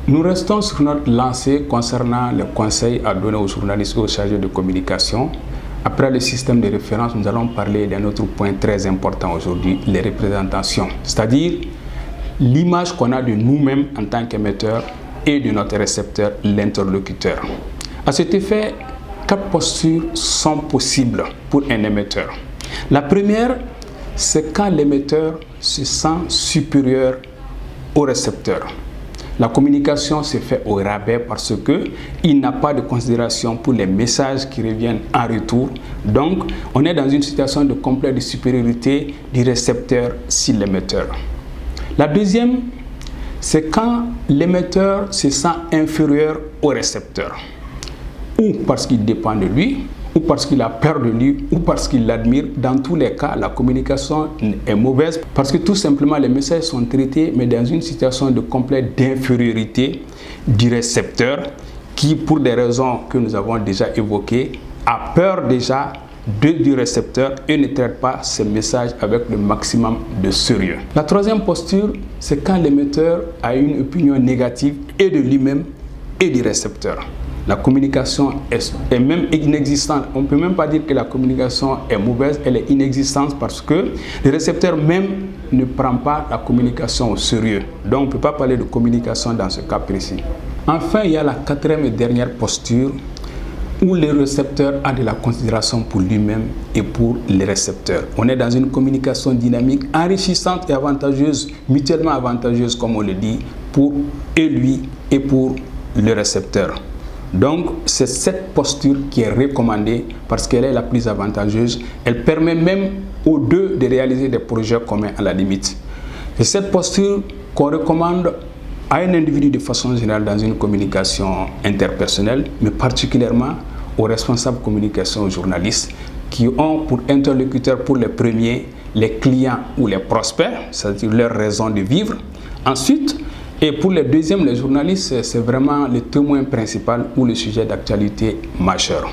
Nous restons sur notre lancée concernant les conseils à donner aux journalistes et aux chargés de communication. Après le système de référence, nous allons parler d'un autre point très important aujourd'hui, les représentations, c'est-à-dire l'image qu'on a de nous-mêmes en tant qu'émetteurs et de notre récepteur, l'interlocuteur. À cet effet, 4 postures sont possibles pour un émetteur. La première, c'est quand l'émetteur se sent supérieur au récepteur. La communication se fait au rabais parce qu'il n'a pas de considération pour les messages qui reviennent en retour. Donc, on est dans une situation de complexe de supériorité du récepteur sur l'émetteur. La deuxième, c'est quand l'émetteur se sent inférieur au récepteur. Ou parce qu'il dépend de lui, ou parce qu'il a peur de lui, ou parce qu'il l'admire. Dans tous les cas, la communication est mauvaise parce que tout simplement les messages sont traités mais dans une situation de complète d'infériorité du récepteur qui, pour des raisons que nous avons déjà évoquées, a peur déjà du récepteur et ne traite pas ces messages avec le maximum de sérieux. La troisième posture, c'est quand l'émetteur a une opinion négative et de lui-même et du récepteur. La communication est même inexistante. On ne peut même pas dire que la communication est mauvaise, elle est inexistante parce que le récepteur même ne prend pas la communication au sérieux. Donc on ne peut pas parler de communication dans ce cas précis. Enfin, il y a la quatrième et dernière posture où le récepteur a de la considération pour lui-même et pour les récepteurs. On est dans une communication dynamique, enrichissante et avantageuse, mutuellement avantageuse comme on le dit, pour et lui et pour le récepteur. Donc, c'est cette posture qui est recommandée parce qu'elle est la plus avantageuse. Elle permet même aux deux de réaliser des projets communs à la limite. C'est cette posture qu'on recommande à un individu de façon générale dans une communication interpersonnelle, mais particulièrement aux responsables de communication, aux journalistes, qui ont pour interlocuteurs pour les premiers les clients ou les prospects, c'est-à-dire leur raison de vivre. Ensuite, et pour les deuxièmes, les journalistes, c'est vraiment le témoin principal ou le sujet d'actualité majeur.